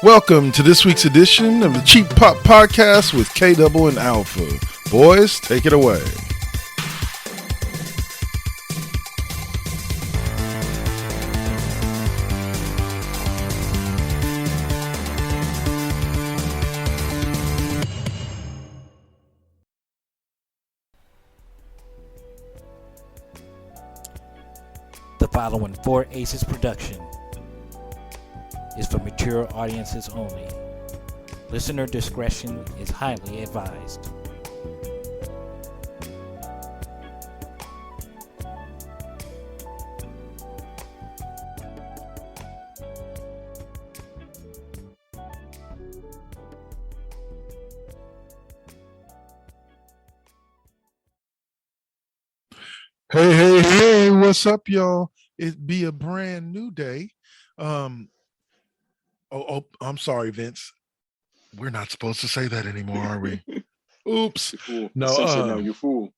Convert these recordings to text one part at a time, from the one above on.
Welcome to this week's edition of the Cheap Pop Podcast with K-Double and Alpha. Boys, take it away. The following Four Aces production is for mature audiences only. Listener discretion is highly advised. Hey, what's up, y'all? It be a brand new day. I'm sorry, Vince. We're not supposed to say that anymore, are we? Oops. You fool. No, you fool.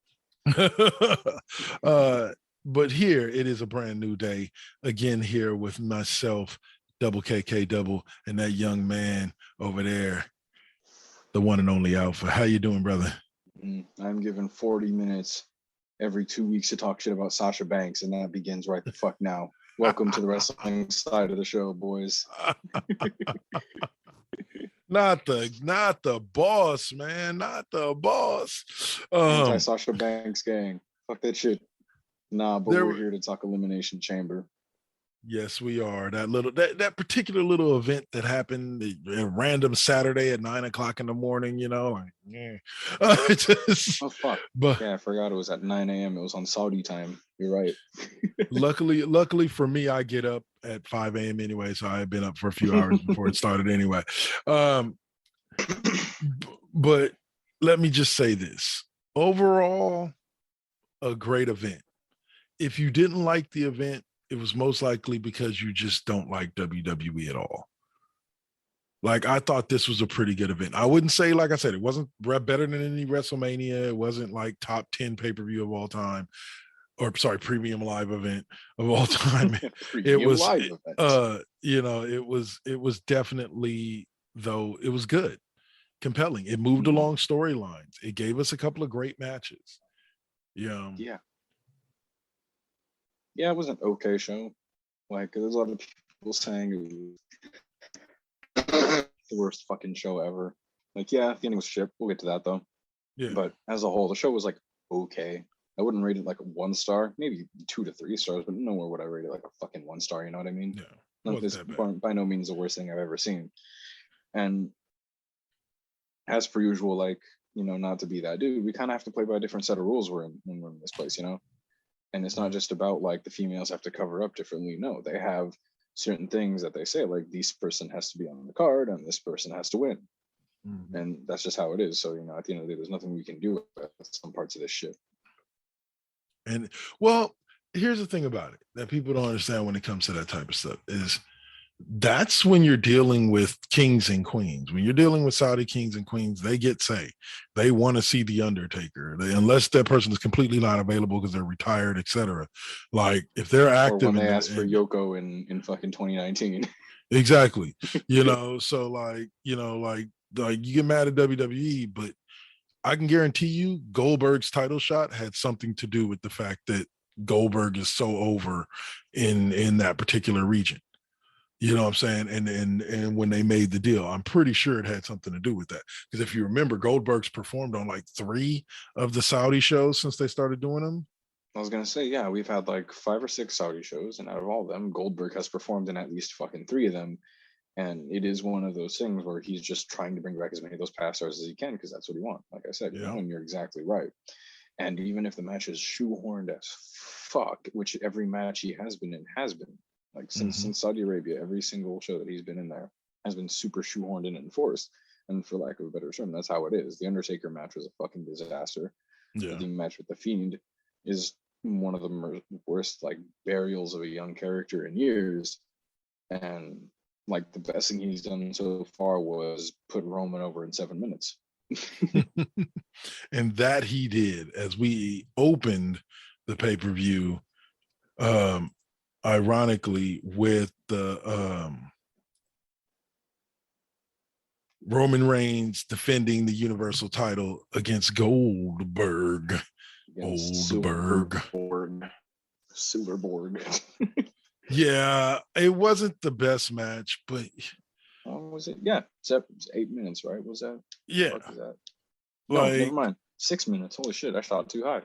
but here it is a brand new day again here with myself, Double KK Double, and that young man over there, the one and only Alpha. How you doing, brother? I'm given 40 minutes every 2 weeks to talk shit about Sasha Banks, and that begins right the fuck now. Welcome to the wrestling side of the show, boys. Not the boss, man. Not the boss. Anti-Sasha Banks gang. Fuck that shit. Nah, but we're here to talk Elimination Chamber. Yes, we are. That particular little event that happened a random Saturday at 9 o'clock in the morning, Oh fuck. But yeah, I forgot it was at 9 a.m. It was on Saudi time. You're right. luckily for me, I get up at 5 a.m. anyway, so I had been up for a few hours before it started anyway. But let me just say this. Overall, a great event. If you didn't like the event, it was most likely because you just don't like WWE at all. Like, I thought this was a pretty good event. I wouldn't say, like I said, it wasn't better than any WrestleMania. It wasn't like top 10 pay-per-view of all time. Or sorry, premium live event of all time. It was it was definitely, though, it was good, compelling. It moved along storylines. It gave us a couple of great matches. Yeah, it was an okay show. Like, there's a lot of people saying it was the worst fucking show ever. Like, yeah, the ending was shit. We'll get to that though. Yeah. But as a whole, the show was like okay. I wouldn't rate it like a 1 star, maybe 2 to 3 stars, but nowhere would I rate it like a fucking 1 star. You know what I mean? Yeah. It's by no means the worst thing I've ever seen. And as per usual, like, not to be that dude, we kind of have to play by a different set of rules when we're in this place, And it's not just about like the females have to cover up differently. No, they have certain things that they say, like this person has to be on the card and this person has to win. Mm-hmm. And that's just how it is. So, at the end of the day, there's nothing we can do with some parts of this shit. And well, here's the thing about it that people don't understand when it comes to that type of stuff is that's when you're dealing with kings and queens. When you're dealing with Saudi kings and queens, they get say they want to see the Undertaker, unless that person is completely not available because they're retired, etc. Like, if they're active, or when they asked for Yoko in fucking 2019. Exactly. So like you get mad at WWE, but I can guarantee you Goldberg's title shot had something to do with the fact that Goldberg is so over in that particular region. You know what I'm saying? And when they made the deal, I'm pretty sure it had something to do with that. Because if you remember, Goldberg's performed on like 3 of the Saudi shows since they started doing them. I was going to say, yeah, we've had like 5 or 6 Saudi shows, and out of all of them, Goldberg has performed in at least fucking 3 of them. And it is one of those things where he's just trying to bring back as many of those past stars as he can, because that's what he wants. Like I said, and you're exactly right. And even if the match is shoehorned as fuck, which every match he has been in has been, like since Saudi Arabia, every single show that he's been in there has been super shoehorned in and enforced. And for lack of a better term, that's how it is. The Undertaker match was a fucking disaster. Yeah. The match with The Fiend is one of the worst like burials of a young character in years. And like the best thing he's done so far was put Roman over in 7 minutes. And that he did as we opened the pay-per-view, ironically, with the Roman Reigns defending the Universal title against Goldberg. Superborg. Yeah, it wasn't the best match, but was it? Yeah, it's 8 minutes, right? Was that? Yeah. What was that? No, like, never mind. 6 minutes. Holy shit, I shot too high.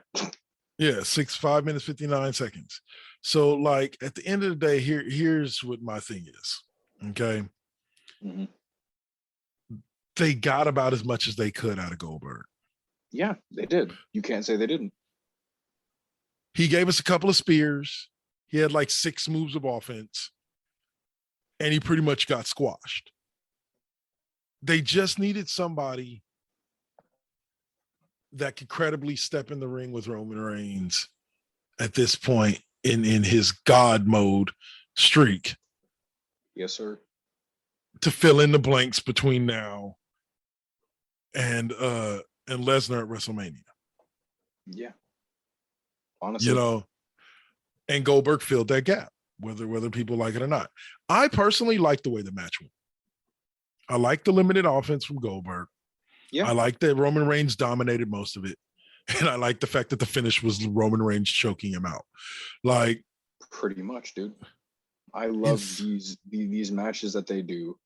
Yeah, 5 minutes, 59 seconds. So, like, at the end of the day, here's what my thing is. Okay. Mm-hmm. They got about as much as they could out of Goldberg. Yeah, they did. You can't say they didn't. He gave us a couple of spears. He had like 6 moves of offense, and he pretty much got squashed. They just needed somebody that could credibly step in the ring with Roman Reigns at this point in his God mode streak. Yes, sir. To fill in the blanks between now and Lesnar at WrestleMania. Yeah. Honestly. And Goldberg filled that gap, whether people like it or not. I personally like the way the match went. I like the limited offense from Goldberg. Yeah. I like that Roman Reigns dominated most of it. And I like the fact that the finish was Roman Reigns choking him out. Like, pretty much, dude. I love these matches that they do.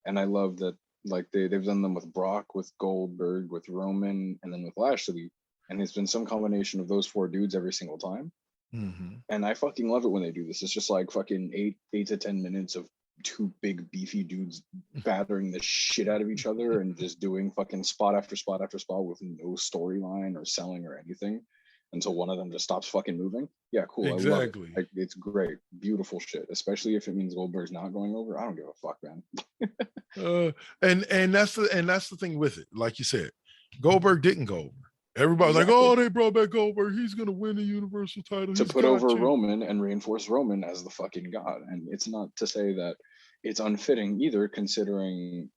And I love that, like, they've done them with Brock, with Goldberg, with Roman, and then with Lashley. And it's been some combination of those 4 dudes every single time. Mm-hmm. And I fucking love it when they do this. It's just like fucking 8 to 10 minutes of 2 big beefy dudes battering the shit out of each other and just doing fucking spot after spot after spot with no storyline or selling or anything until one of them just stops fucking moving. Yeah, cool. Exactly. I love it. It's great. Beautiful shit. Especially if it means Goldberg's not going over. I don't give a fuck, man. And that's the thing with it. Like you said, Goldberg didn't go over. Everybody's like, oh, they brought back Goldberg. He's going to win the Universal title. To put over Roman and reinforce Roman as the fucking god. And it's not to say that it's unfitting either, considering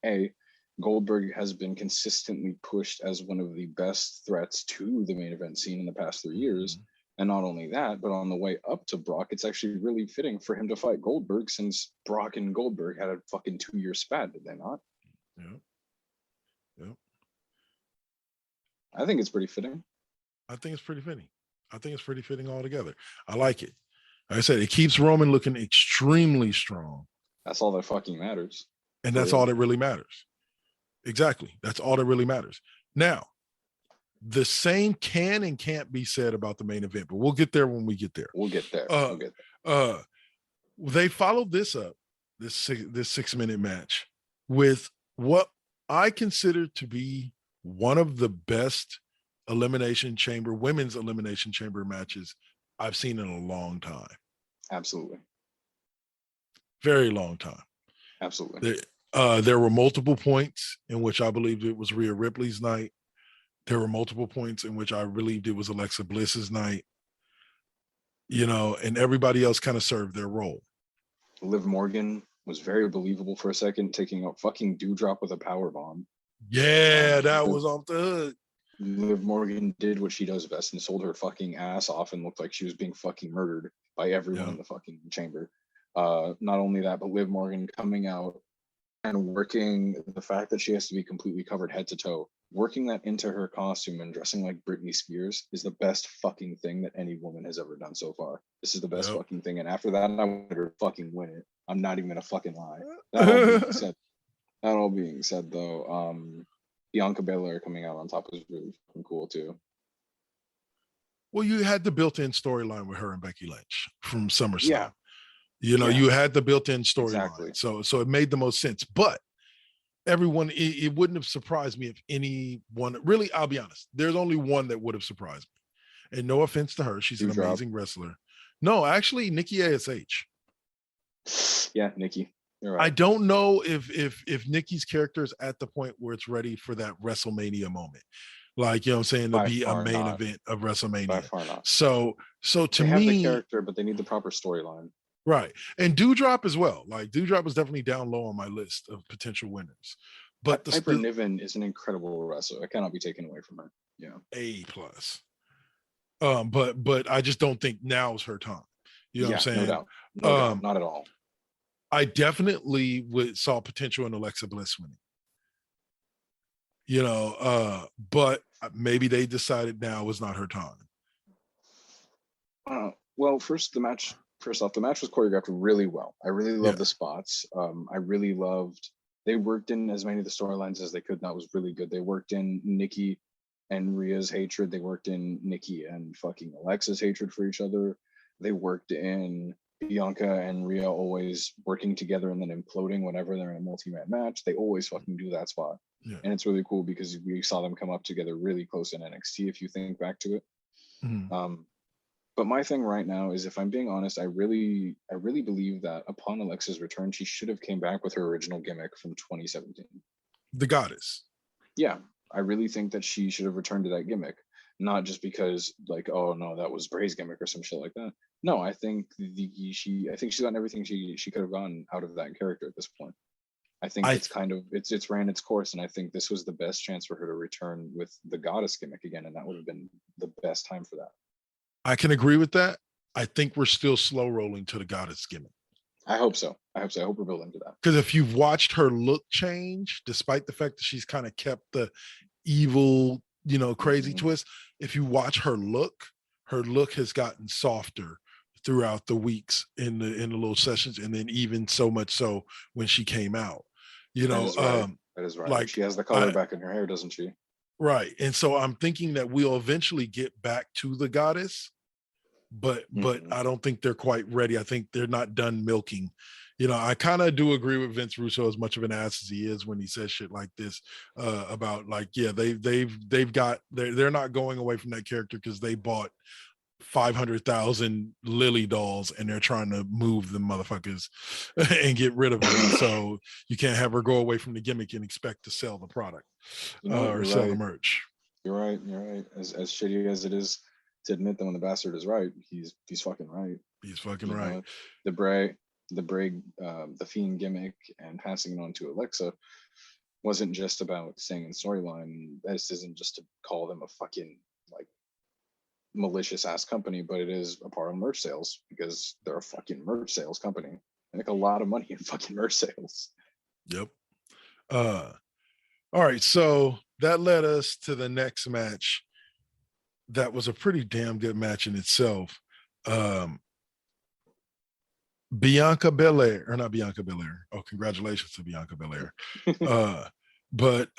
Goldberg has been consistently pushed as one of the best threats to the main event scene in the past 3 years. Mm-hmm. And not only that, but on the way up to Brock, it's actually really fitting for him to fight Goldberg, since Brock and Goldberg had a fucking 2-year spat, did they not? Yeah. Yep. I think it's pretty fitting. I think it's pretty fitting altogether. I like it. Like I said, it keeps Roman looking extremely strong. That's all that fucking matters. And that's all that really matters. Exactly. That's all that really matters. Now, the same can and can't be said about the main event, but we'll get there when we get there. They followed this up, this 6-minute match, with what I consider to be one of the best women's elimination chamber matches I've seen in a long time. Absolutely. Very long time. Absolutely. There were multiple points in which I believed it was Rhea Ripley's night. There were multiple points in which I believed it was Alexa Bliss's night. And everybody else kind of served their role. Liv Morgan was very believable for a second, taking out fucking Dewdrop with a power bomb. Yeah, that was off the hood. Liv Morgan did what she does best and sold her fucking ass off and looked like she was being fucking murdered by everyone in the fucking chamber. Not only that, but Liv Morgan coming out and working the fact that she has to be completely covered head to toe, working that into her costume and dressing like Britney Spears is the best fucking thing that any woman has ever done so far. This is the best fucking thing. And after that, I wanted her to fucking win it. I'm not even gonna fucking lie. That all being said, though, Bianca Belair coming out on top was really fucking cool too. Well, you had the built-in storyline with her and Becky Lynch from SummerSlam. Yeah. You had the built-in storyline. Exactly. So it made the most sense. But everyone, it wouldn't have surprised me if anyone, really, I'll be honest, there's only one that would have surprised me. And no offense to her, she's an amazing wrestler. No, actually, Nikki ASH. Yeah, Nikki. Right. I don't know if Nikki's character is at the point where it's ready for that WrestleMania moment. Like, what I'm saying, to be a main event of WrestleMania. By far not. So to me, have the character, but they need the proper storyline. Right. And Dewdrop as well. Like, Dewdrop is definitely down low on my list of potential winners. But Piper Niven is an incredible wrestler. It cannot be taken away from her. Yeah. A+. But I just don't think now is her time. You know what I'm saying? No doubt. No doubt. Not at all. I definitely saw potential in Alexa Bliss winning. But maybe they decided now was not her time. Well, first off, the match was choreographed really well. I really loved the spots. I really loved, they worked in as many of the storylines as they could. That was really good. They worked in Nikki and Rhea's hatred. They worked in Nikki and fucking Alexa's hatred for each other. They worked in Bianca and Rhea always working together and then imploding whenever they're in a multi-man match. They always fucking do that spot. Yeah. And it's really cool because we saw them come up together really close in NXT, if you think back to it. Mm-hmm. But my thing right now is, if I'm being honest, I really believe that upon Alexa's return, she should have came back with her original gimmick from 2017. The goddess. Yeah, I really think that she should have returned to that gimmick, not just because like, oh no, that was Bray's gimmick or some shit like that. No, I think she's gotten everything she could have gotten out of that character at this point. I think it's ran its course, and I think this was the best chance for her to return with the goddess gimmick again, and that would have been the best time for that. I can agree with that. I think we're still slow rolling to the goddess gimmick. I hope so. I hope we're building to that. Because if you've watched her look change, despite the fact that she's kind of kept the evil, crazy twist, if you watch her look has gotten softer throughout the weeks in the little sessions, and then even so much so when she came out. That is right. Like, she has the color back in her hair, doesn't she? Right. And so I'm thinking that we'll eventually get back to the goddess, but I don't think they're quite ready. I think they're not done milking. I kind of do agree with Vince Russo, as much of an ass as he is when he says shit like this about like, yeah, they're not going away from that character because they bought 500,000 Lily dolls and they're trying to move the motherfuckers and get rid of them. So you can't have her go away from the gimmick and expect to sell the product or sell the merch. You're right. As shitty as it is to admit that when the bastard is right, he's fucking right. He's fucking right. The Bray, the Fiend gimmick and passing it on to Alexa wasn't just about staying in storyline. This isn't just to call them a fucking like malicious ass company, but it is a part of merch sales because they're a fucking merch sales company. They make a lot of money in fucking merch sales. Yep. All right, so that led us to the next match. That was a pretty damn good match in itself. Bianca Belair, or not Bianca Belair. Oh, congratulations to Bianca Belair. But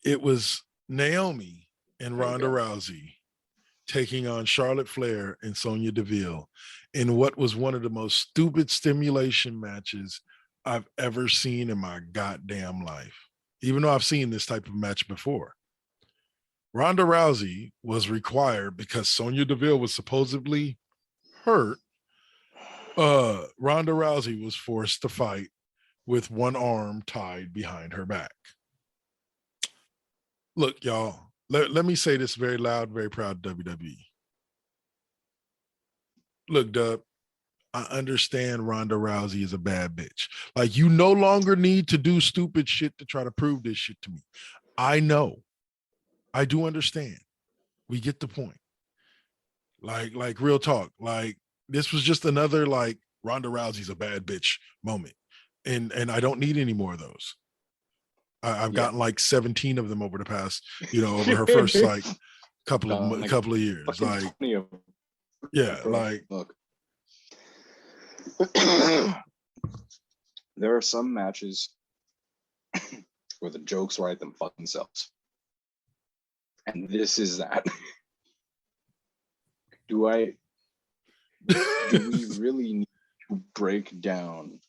it was Naomi and Ronda Rousey taking on Charlotte Flair and Sonja Deville in what was one of the most stupid stimulation matches I've ever seen in my goddamn life, even though I've seen this type of match before. Ronda Rousey was required, because Sonja Deville was supposedly hurt. Ronda Rousey was forced to fight with one arm tied behind her back. Look, y'all, let me say this very loud, very proud WWE. Look, Dub, I understand Ronda Rousey is a bad bitch. Like, you no longer need to do stupid shit to try to prove this shit to me. I know. I do understand. We get the point. Like real talk. Like, this was just another like Ronda Rousey's a bad bitch moment. And I don't need any more of those. I've gotten like 17 of them over the past, over her first like couple of years. Like, yeah, like look. There are some matches where the jokes write them fucking selves. And this is that. Do we really need to break down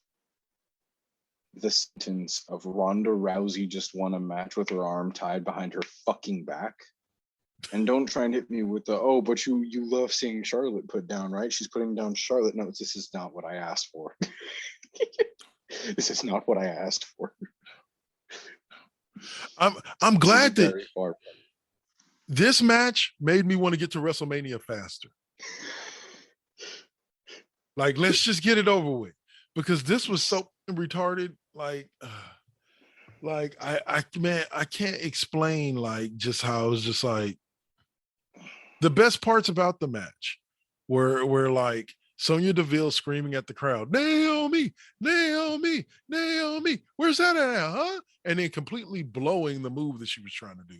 the sentence of Ronda Rousey just won a match with her arm tied behind her fucking back? And don't try and hit me with the, but you love seeing Charlotte put down, right? She's putting down Charlotte. No, this is not what I asked for. This is not what I asked for. I'm glad that this match made me want to get to WrestleMania faster. Like, let's just get it over with, because this was so retarded. Like I can't explain like just how it was just like the best parts about the match were like Sonja Deville screaming at the crowd, Naomi, Naomi, Naomi, where's that at now, huh? And then completely blowing the move that she was trying to do.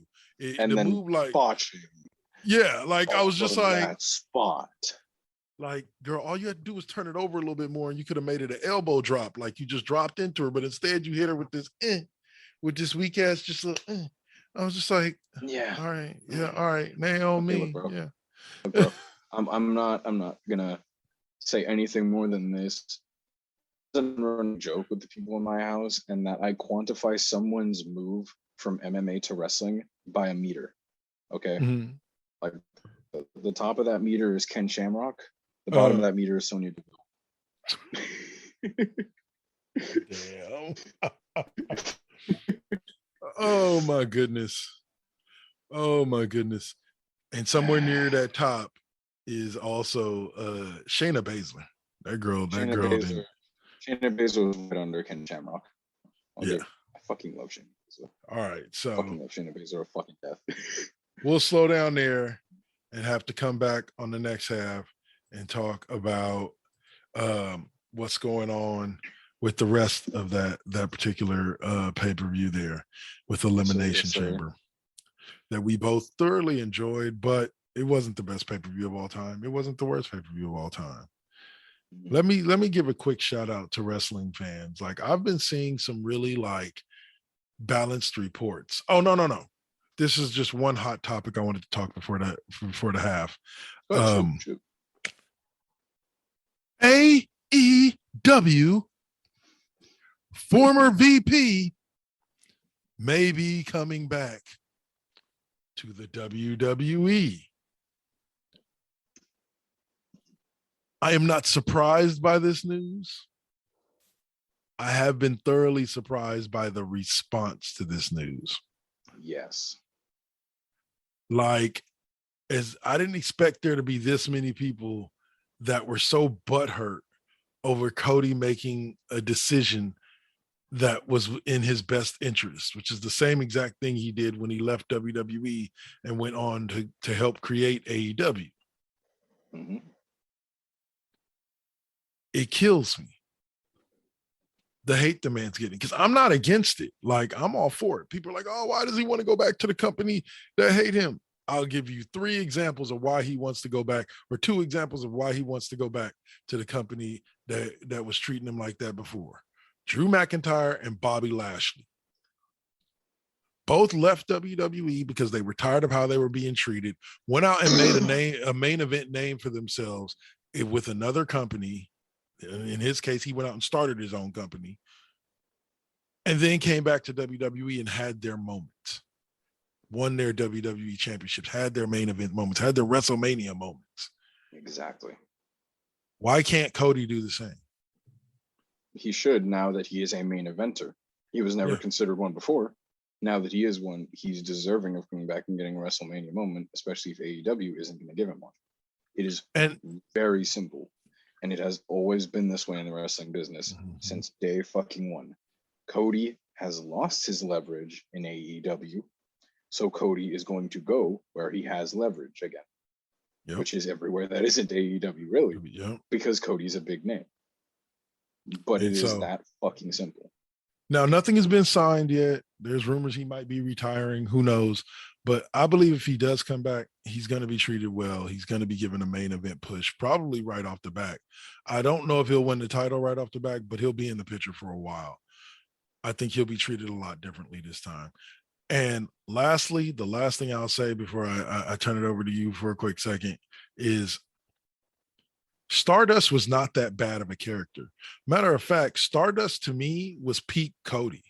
And the then move, like, botching yeah, like I was just like, that spot. like, girl, all you had to do was turn it over a little bit more, and you could have made it an elbow drop, like you just dropped into her, but instead you hit her with this weak ass, just I was just like, yeah, all right, yeah, all right, Naomi, okay, look, bro. yeah. Look, bro, I'm not gonna say anything more than this. I'm running a joke with the people in my house, and that I quantify someone's move from MMA to wrestling by a meter. Okay, Mhm. like the top of that meter is Ken Shamrock. The bottom of that meter is Sonja Deville. Damn. Oh my goodness. Oh my goodness. And somewhere near that top is also Shayna Baszler. That girl didn't. Shayna Baszler was right under Ken Shamrock. Yeah. I fucking love Shayna Baszler. All right. So Fucking love Shayna Baszler a fucking death. we'll slow down there and have to come back on the next half and talk about what's going on with the rest of that particular pay-per-view there with Elimination Chamber that we both thoroughly enjoyed, but it wasn't the best pay-per-view of all time. It wasn't the worst pay-per-view of all time. Let me give a quick shout out to wrestling fans. Like, I've been seeing some really like balanced reports. Oh, no. This is just one hot topic I wanted to talk before the half. Shoot. AEW former VP may be coming back to the WWE. I am not surprised by this news. I have been thoroughly surprised by the response to this news. Yes. Like, as I didn't expect there to be this many people that were so butthurt over Cody making a decision that was in his best interest, which is the same exact thing he did when he left WWE and went on to help create AEW. Mm-hmm. It kills me. The hate the man's getting, because I'm not against it. Like, I'm all for it. People are like, oh, why does he want to go back to the company that hate him? I'll give you 3 examples of why he wants to go back, or 2 examples of why he wants to go back to the company that was treating him like that before. Drew McIntyre and Bobby Lashley. Both left WWE because they were tired of how they were being treated, went out and made a main event name for themselves with another company. In his case, he went out and started his own company, and then came back to WWE and had their moments, won their WWE championships, had their main event moments, had their WrestleMania moments. Exactly. Why can't Cody do the same? He should, now that he is a main eventer. He was never considered one before. Now that he is one, he's deserving of coming back and getting a WrestleMania moment, especially if AEW isn't going to give him one. It is very simple. And it has always been this way in the wrestling business since day fucking one. Cody has lost his leverage in AEW. So Cody is going to go where he has leverage again, which is everywhere that isn't AEW, really, because Cody's a big name. But it is that fucking simple. Now, nothing has been signed yet. There's rumors he might be retiring. Who knows? But I believe if he does come back, he's going to be treated well. He's going to be given a main event push, probably right off the back. I don't know if he'll win the title right off the back, but he'll be in the picture for a while. I think he'll be treated a lot differently this time. And lastly, the last thing I'll say before I turn it over to you for a quick second is Stardust was not that bad of a character. Matter of fact, Stardust to me was peak Cody.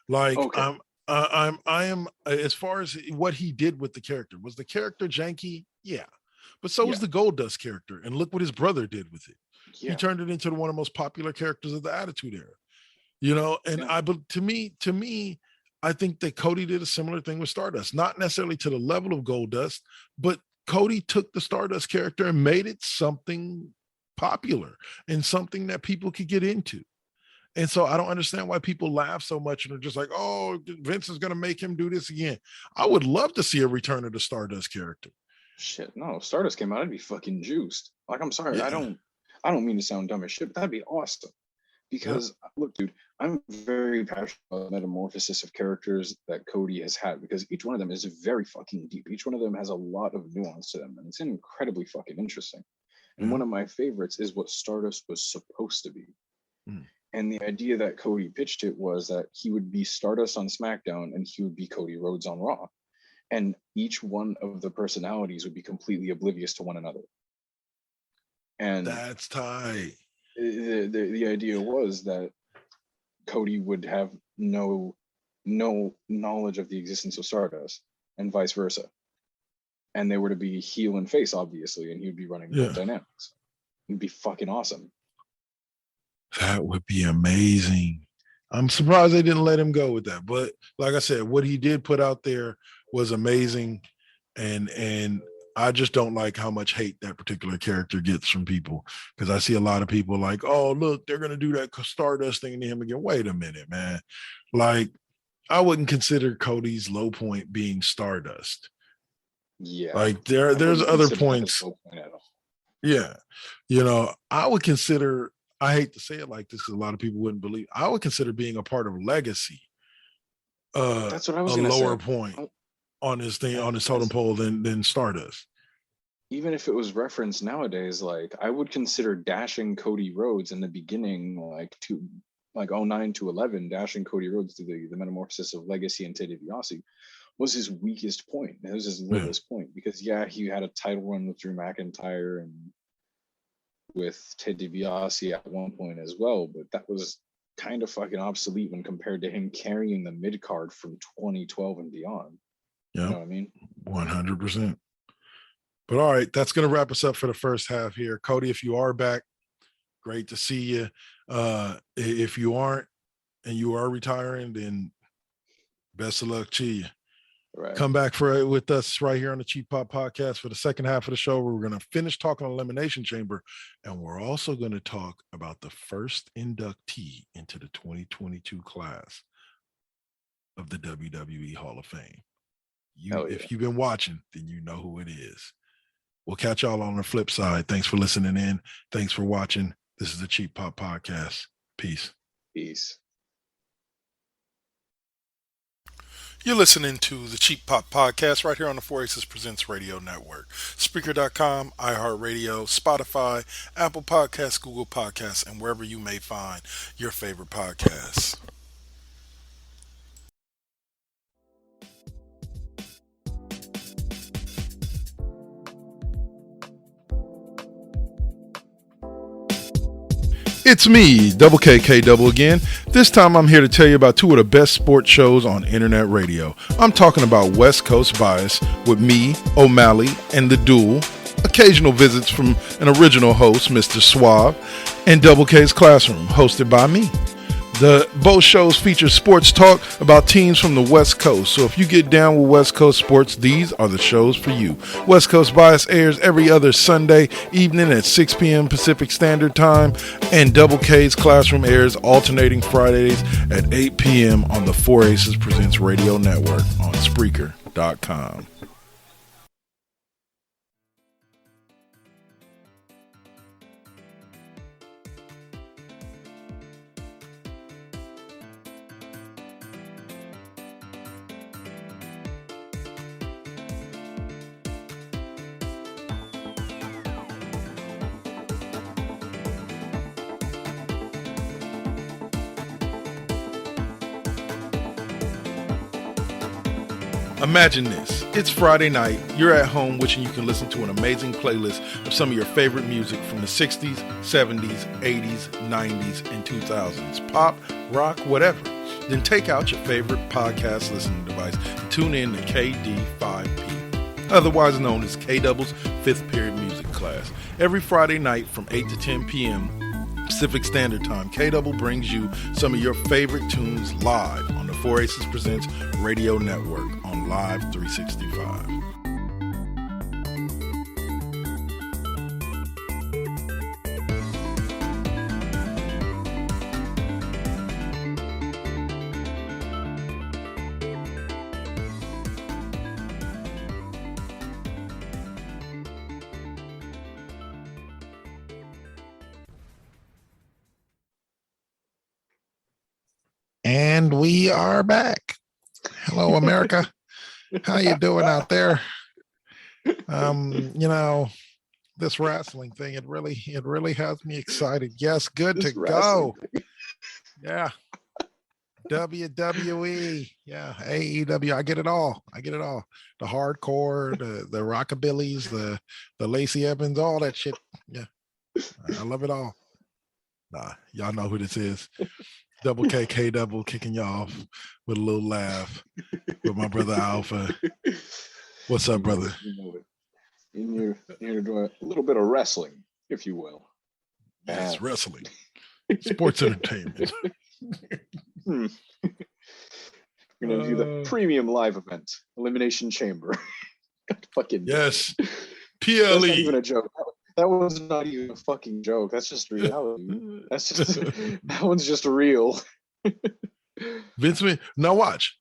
Like, I am, as far as what he did with the character. Was the character janky? Yeah. But so was the Goldust character. And look what his brother did with it. Yeah. He turned it into one of the most popular characters of the Attitude Era. You know, and to me, I think that Cody did a similar thing with Stardust. Not necessarily to the level of Goldust, but Cody took the Stardust character and made it something popular and something that people could get into. And so I don't understand why people laugh so much and are just like, oh, Vince is going to make him do this again. I would love to see a return of the Stardust character. Shit, no, Stardust came out, I'd be fucking juiced. Like, I'm sorry, I don't mean to sound dumb as shit, but that'd be awesome. Because look, dude, I'm very passionate about the metamorphosis of characters that Cody has had because each one of them is very fucking deep. Each one of them has a lot of nuance to them, and it's incredibly fucking interesting. And one of my favorites is what Stardust was supposed to be. And the idea that Cody pitched it was that he would be Stardust on SmackDown and he would be Cody Rhodes on Raw. And each one of the personalities would be completely oblivious to one another. And that's tight. The idea was that Cody would have no knowledge of the existence of Stardust and vice versa. And they were to be heel and face, obviously, and he would be running both dynamics. It'd be fucking awesome. That would be amazing. I'm surprised they didn't let him go with that. But like I said, what he did put out there was amazing. And I just don't like how much hate that particular character gets from people, because I see a lot of people like, oh, look, they're going to do that Stardust thing to him again. Wait a minute, man. Like, I wouldn't consider Cody's low point being Stardust. Yeah. Like there's other points. Yeah. You know, I would consider, I hate to say it like this, because a lot of people wouldn't believe, I would consider being a part of Legacy that's what I was a lower say. point on this thing, on this totem pole than Stardust. Even if it was referenced nowadays, like I would consider dashing Cody Rhodes in the beginning, like 09 to 11, dashing Cody Rhodes to the metamorphosis of Legacy and Ted DiBiase was his weakest point. It was his lowest point, because he had a title run with Drew McIntyre and with Ted DiBiase at one point as well, but that was kind of fucking obsolete when compared to him carrying the mid card from 2012 and beyond. Yeah, you know what I mean? 100%. But all right, that's going to wrap us up for the first half here. Cody, if you are back, great to see you. If you aren't and you are retiring, then best of luck to you. Right. Come back with us right here on the Cheap Pop Podcast for the second half of the show, where we're going to finish talking Elimination Chamber, and we're also going to talk about the first inductee into the 2022 class of the WWE Hall of Fame. If you've been watching, then you know who it is. We'll catch y'all on the flip side. Thanks for listening in. Thanks for watching. This is the Cheap Pop Podcast. Peace. Peace. You're listening to the Cheap Pop Podcast right here on the 4 Aces Presents Radio Network. Spreaker.com, iHeartRadio, Spotify, Apple Podcasts, Google Podcasts, and wherever you may find your favorite podcasts. It's me, Double KK Double again. This time I'm here to tell you about two of the best sports shows on internet radio. I'm talking about West Coast Bias with me, O'Malley, and The Duel. Occasional visits from an original host, Mr. Suave, and Double K's Classroom, hosted by me. Both shows feature sports talk about teams from the West Coast. So if you get down with West Coast sports, these are the shows for you. West Coast Bias airs every other Sunday evening at 6 p.m. Pacific Standard Time, and Double K's Classroom airs alternating Fridays at 8 p.m. on the 4 Aces Presents Radio Network on Spreaker.com. Imagine this. It's Friday night. You're at home wishing you can listen to an amazing playlist of some of your favorite music from the 60s, 70s, 80s, 90s, and 2000s. Pop, rock, whatever. Then take out your favorite podcast listening device and tune in to KD5P, otherwise known as K-Double's 5th Period Music Class. Every Friday night from 8 to 10 p.m. Pacific Standard Time, K-Double brings you some of your favorite tunes live on the 4 Aces Presents Radio Network on Live 365. And we are back. Hello, America. How you doing out there? You know, this wrestling thing, it really has me excited. Yes, good This to wrestling go. Yeah. WWE. Yeah. AEW. I get it all. The hardcore, the rockabillys, the Lacey Evans, all that shit. Yeah. I love it all. Nah, y'all know who this is. Double KK double kicking y'all off with a little laugh with my brother Alpha. What's up, brother? You know it. You're doing a little bit of wrestling, if you will. Yes, wrestling. Sports entertainment. We're gonna view the premium live event, Elimination Chamber. Fucking yes. PLE. That's not even PLE. a joke. That one's not even a fucking joke. That's just reality. That's just that one's just real. Vince McMahon. Now watch.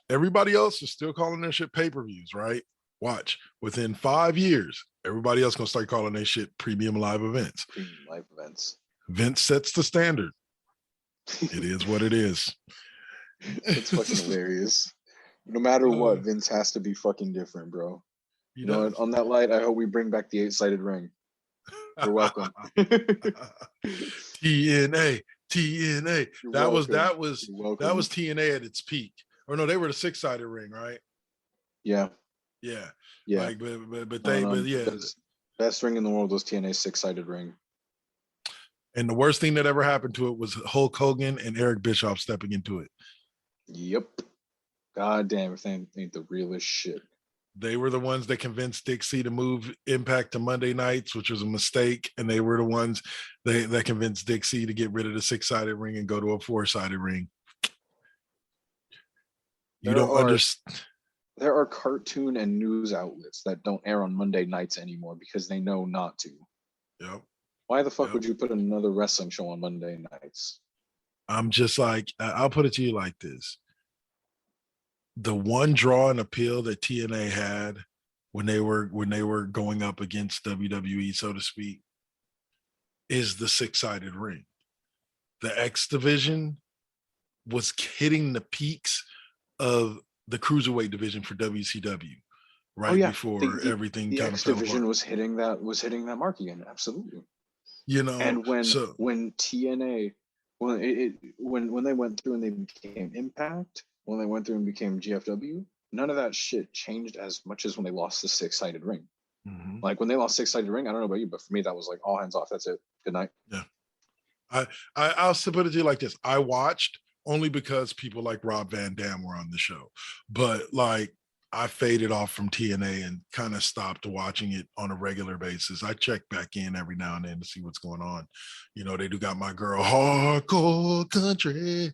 Everybody else is still calling their shit pay-per-views, right? Watch. Within 5 years, everybody else gonna start calling their shit premium live events. Premium live events. Vince sets the standard. It is what it is. It's fucking hilarious. No matter what, Vince has to be fucking different, bro. You know, on that light, I hope we bring back the 8-sided ring. You're welcome. TNA. That was TNA at its peak. Or no, they were the 6-sided ring, right? Yeah. Like, but yeah. Best ring in the world was TNA's 6-sided ring. And the worst thing that ever happened to it was Hulk Hogan and Eric Bischoff stepping into it. Yep. God damn, if they ain't the realest shit. They were the ones that convinced Dixie to move Impact to Monday nights, which was a mistake. And they were the ones that convinced Dixie to get rid of the 6-sided ring and go to a 4-sided ring. You don't understand. There are cartoon and news outlets that don't air on Monday nights anymore because they know not to. Yep. Why the fuck would you put another wrestling show on Monday nights? I'm just like, I'll put it to you like this. The one draw and appeal that TNA had when they were going up against WWE, so to speak, is the 6-sided ring. The X division was hitting the peaks of the cruiserweight division for WCW before everything the kind X of fell division apart. was hitting that mark again. Absolutely. You know, and when TNA when they went through and they became Impact, when they went through and became GFW, none of that shit changed as much as when they lost the 6-sided ring. Mm-hmm. Like when they lost 6-sided ring, I don't know about you, but for me that was like all hands off. That's it. Good night. Yeah. I'll put it to you like this. I watched only because people like Rob Van Dam were on the show, but like I faded off from TNA and kind of stopped watching it on a regular basis. I check back in every now and then to see what's going on. You know, they do got my girl Hardcore Country.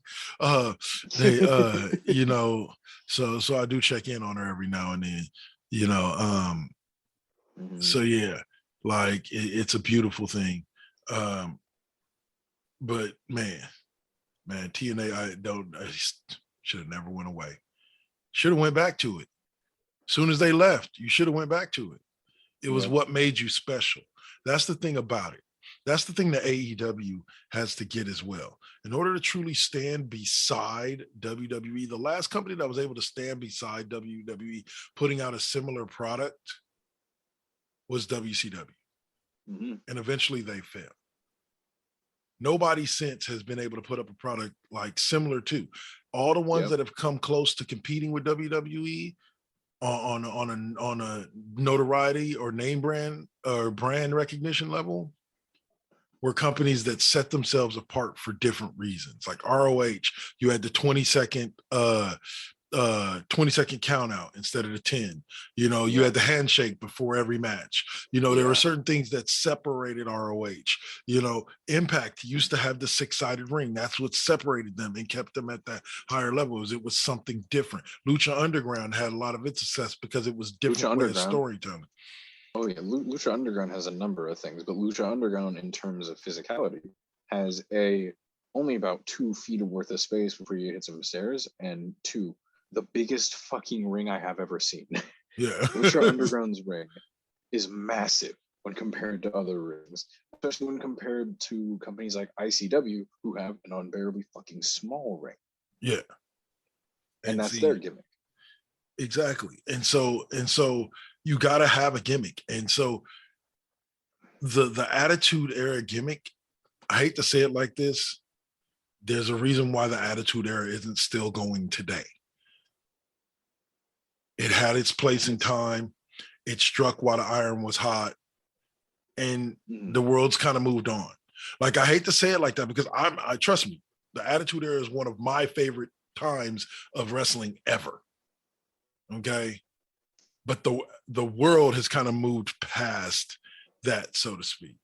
You know, so I do check in on her every now and then, you know. So yeah, like it's a beautiful thing. But man, TNA, I should have never went away. Should have went back to it. Soon as they left, you should have went back to it. It was what made you special. That's the thing about it. That's the thing that AEW has to get as well. In order to truly stand beside WWE, the last company that was able to stand beside WWE putting out a similar product was WCW. Mm-hmm. And eventually they failed. Nobody since has been able to put up a product like similar to. All the ones that have come close to competing with WWE on a notoriety or name brand or brand recognition level were companies that set themselves apart for different reasons. Like ROH, you had the 20-second 20-second count out instead of the 10. You know, you had the handshake before every match. You know, there were certain things that separated ROH. You know, Impact used to have the 6-sided ring. That's what separated them and kept them at that higher level. It was something different. Lucha Underground had a lot of its success because it was different way of storytelling. Oh yeah, Lucha Underground has a number of things, but Lucha Underground in terms of physicality has only about 2 feet worth of space before you hit some stairs, and 2, the biggest fucking ring I have ever seen. Yeah. Lucha Underground's ring is massive when compared to other rings, especially when compared to companies like ICW who have an unbearably fucking small ring. Yeah. And that's their gimmick. Exactly. And so you got to have a gimmick. And so the Attitude Era gimmick, I hate to say it like this, there's a reason why the Attitude Era isn't still going today. It had its place in time. It struck while the iron was hot, and the world's kind of moved on. Like, I hate to say it like that because I trust me, the Attitude Era is one of my favorite times of wrestling ever. Okay. But the world has kind of moved past that, so to speak.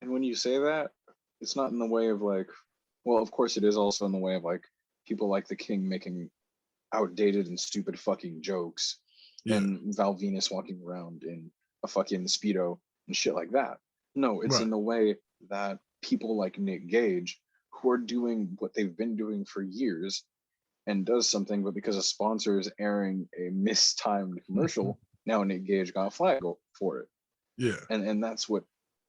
And when you say that, it's not in the way of like, well, of course it is also in the way of like people like the King making outdated and stupid fucking jokes, and Val Venus walking around in a fucking Speedo and shit like that. No, it's in the way that people like Nick Gage, who are doing what they've been doing for years, and does something, but because a sponsor is airing a mistimed commercial, now Nick Gage got a flag for it. Yeah. And that's what,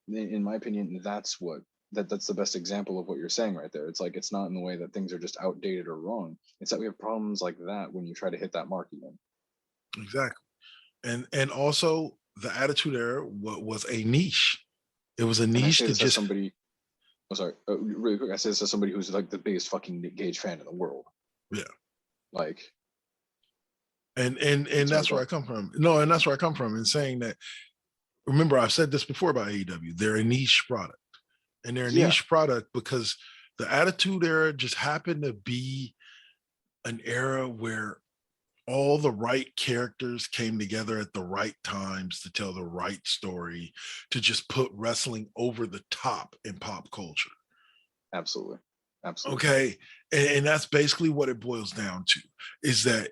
in my opinion, that's the best example of what you're saying right there. It's like, it's not in the way that things are just outdated or wrong. It's that we have problems like that when you try to hit that mark again. Exactly. And also the Attitude Era was a niche. It was a niche to just somebody. Oh, sorry, really quick. I say this as somebody who's like the biggest fucking Nick Gage fan in the world. Yeah. Like. And that's where I come from. No, and that's where I come from in saying that. Remember, I've said this before about AEW. They're a niche product, and they're a niche product because the Attitude Era just happened to be an era where all the right characters came together at the right times to tell the right story, to just put wrestling over the top in pop culture. Absolutely. Okay. And that's basically what it boils down to, is that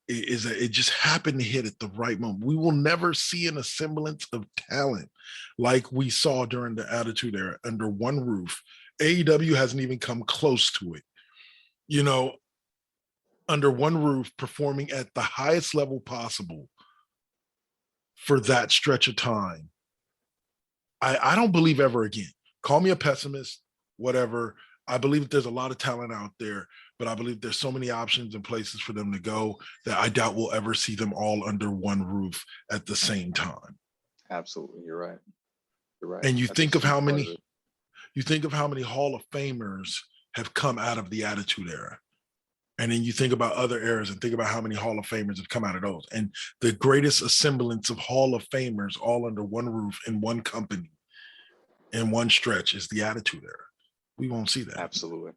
it just happened to hit at the right moment. We will never see an semblance of talent like we saw during the Attitude Era under one roof. AEW hasn't even come close to it. You know, under one roof, performing at the highest level possible for that stretch of time. I don't believe ever again. Call me a pessimist, whatever. I believe that there's a lot of talent out there, but I believe there's so many options and places for them to go that I doubt we'll ever see them all under one roof at the same time. Absolutely. You're right. And you think of how many Hall of Famers have come out of the Attitude Era. And then you think about other eras and think about how many Hall of Famers have come out of those. And the greatest assemblance of Hall of Famers all under one roof in one company in one stretch is the Attitude Era. We won't see that. Absolutely.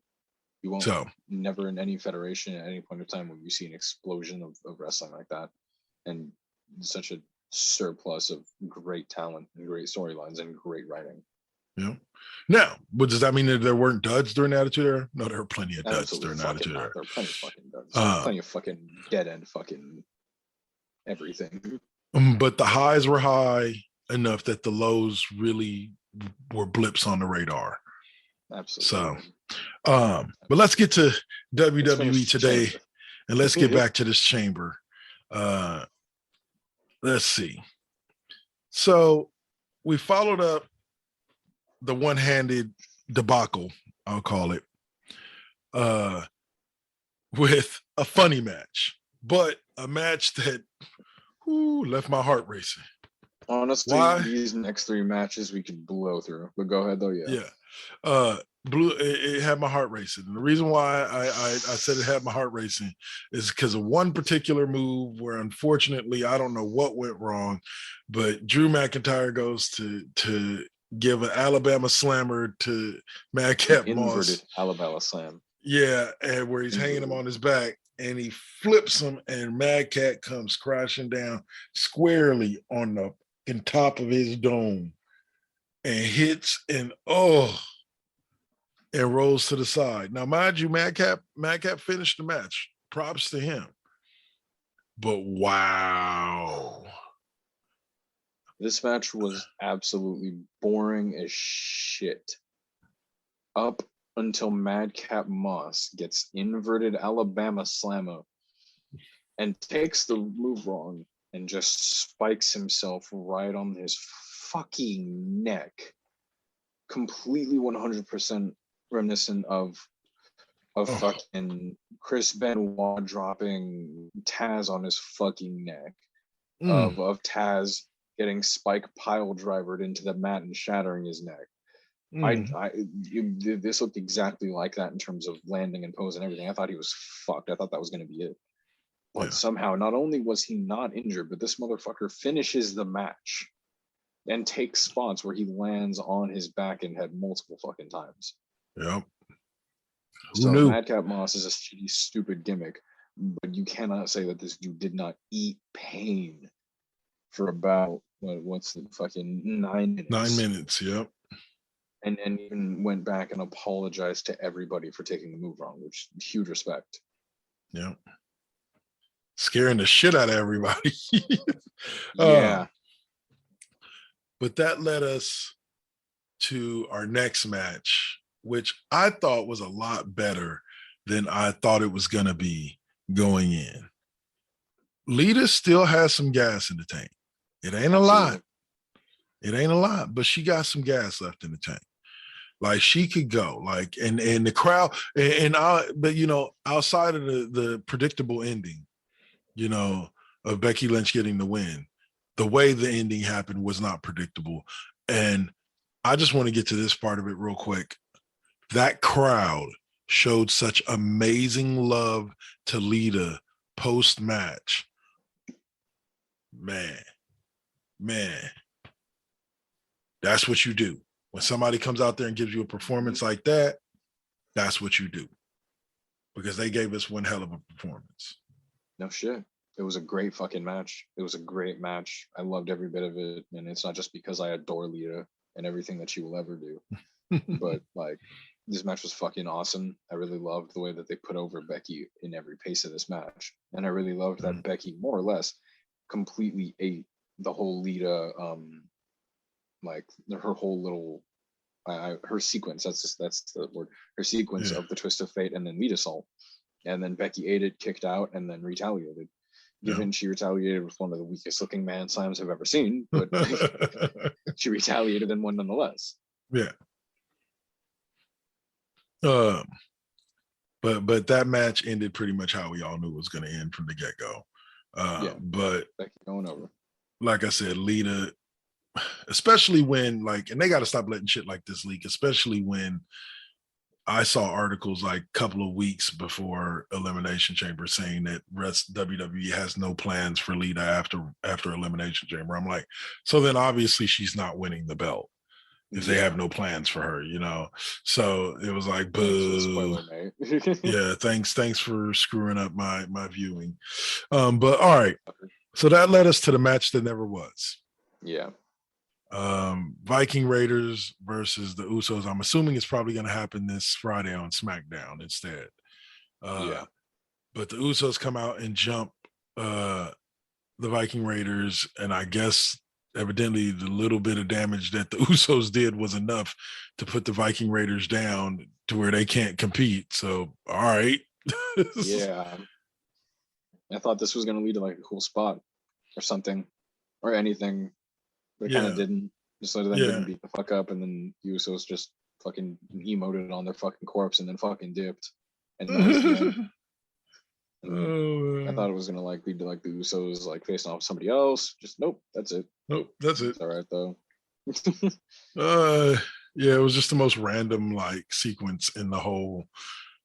You won't. So, never in any federation at any point of time will you see an explosion of wrestling like that. And such a surplus of great talent and great storylines and great writing. Yeah. Now, but does that mean that there weren't duds during the Attitude Era? No, there were plenty of duds during the Attitude Era. There were plenty of fucking duds. Plenty of fucking dead end fucking everything. But the highs were high enough that the lows really were blips on the radar. Absolutely. So, but let's get to WWE today, and let's get back to this chamber. Let's see. So we followed up the one-handed debacle, I'll call it, with a funny match, but a match that left my heart racing. Honestly, these next three matches we could blow through, but go ahead though. It had my heart racing. And the reason why I said it had my heart racing is because of one particular move where, unfortunately, I don't know what went wrong, but Drew McIntyre goes to give an Alabama slammer to Madcap Moss. Inverted Alabama slam. Yeah, and where he's hanging him on his back, and he flips him, and Madcap comes crashing down squarely on the top of his dome and hits and rolls to the side. Now, mind you, Madcap finished the match. Props to him. But wow. This match was absolutely boring as shit. Up until Madcap Moss gets inverted Alabama slammer and takes the move wrong and just spikes himself right on his fucking neck. Completely 100% reminiscent of fucking Chris Benoit dropping Taz on his fucking neck, of Taz getting Spike pile drivered into the mat and shattering his neck. This looked exactly like that in terms of landing and pose and everything. I thought he was fucked. I thought that was going to be it. But somehow, not only was he not injured, but this motherfucker finishes the match and takes spots where he lands on his back and head multiple fucking times. Yep. So Madcap Moss is a shitty, stupid gimmick, but you cannot say that this dude did not eat pain for about what's the fucking 9 minutes. 9 minutes, yep. And even went back and apologized to everybody for taking the move wrong, which huge respect. Yep. Scaring the shit out of everybody. Yeah. But that led us to our next match, which I thought was a lot better than I thought it was going to be going in. Lita still has some gas in the tank. It ain't a lot. It ain't a lot, but she got some gas left in the tank. Like she could go, like, and the crowd, but you know, outside of the predictable ending, you know, of Becky Lynch getting the win, the way the ending happened was not predictable. And I just want to get to this part of it real quick. That crowd showed such amazing love to Lita post-match. Man, that's what you do. When somebody comes out there and gives you a performance like that, that's what you do. Because they gave us one hell of a performance. No shit. It was a great fucking match. It was a great match. I loved every bit of it. And it's not just because I adore Lita and everything that she will ever do. But like, this match was fucking awesome. I really loved the way that they put over Becky in every pace of this match. And I really loved that Becky more or less completely ate the whole Lita, like her whole little, her sequence. That's the word. Her sequence of the twist of fate and then Lita Salt, and then Becky ate it, kicked out, and then retaliated. Given she retaliated with one of the weakest looking man slams I've ever seen, but she retaliated and won nonetheless. Yeah. But that match ended pretty much how we all knew it was going to end from the get-go. But Becky going over. Like I said, Lita, especially when and they got to stop letting shit like this leak, especially when I saw articles like a couple of weeks before Elimination Chamber saying that WWE has no plans for Lita after Elimination Chamber. I'm like, so then obviously she's not winning the belt if they have no plans for her, you know? So it was like, boo. Spoiler, mate. Yeah, thanks for screwing up my viewing. But all right. So that led us to the match that never was. Yeah. Viking Raiders versus the Usos. I'm assuming it's probably going to happen this Friday on SmackDown instead. But the Usos come out and jump the Viking Raiders, and I guess evidently the little bit of damage that the Usos did was enough to put the Viking Raiders down to where they can't compete. So, all right. Yeah. I thought this was going to lead to like a cool spot or something or anything. But it kind of didn't. Just let them didn't beat the fuck up, and then Usos just fucking emoted on their fucking corpse and then fucking dipped. And that was the end. I thought it was gonna like lead to like the Usos like facing off somebody else. Just nope, that's it. Nope, that's it. It's all right though. Yeah, it was just the most random like sequence in the whole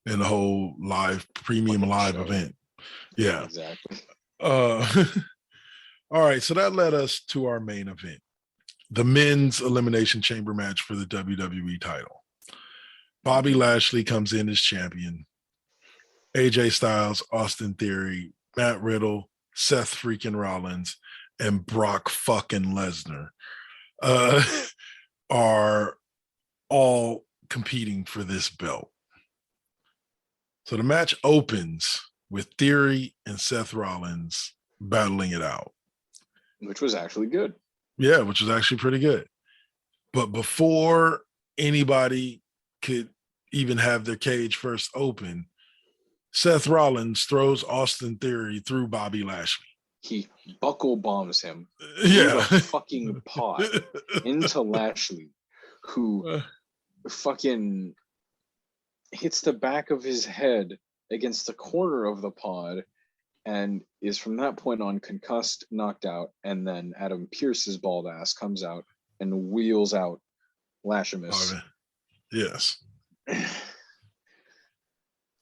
live premium live event. Yeah, exactly. All right, so that led us to our main event, the men's Elimination Chamber match for the WWE title. Bobby Lashley comes in as champion. AJ Styles, Austin Theory, Matt Riddle, Seth freaking Rollins, and Brock fucking Lesnar are all competing for this belt. So the match opens with Theory and Seth Rollins battling it out. Which was actually good. Yeah, which was actually pretty good. But before anybody could even have their cage first open, Seth Rollins throws Austin Theory through Bobby Lashley. He buckle bombs him through the fucking pot into Lashley, who fucking hits the back of his head against the corner of the pod, and is from that point on concussed, knocked out, and then Adam Pearce's bald ass comes out and wheels out Lashamus. Yes.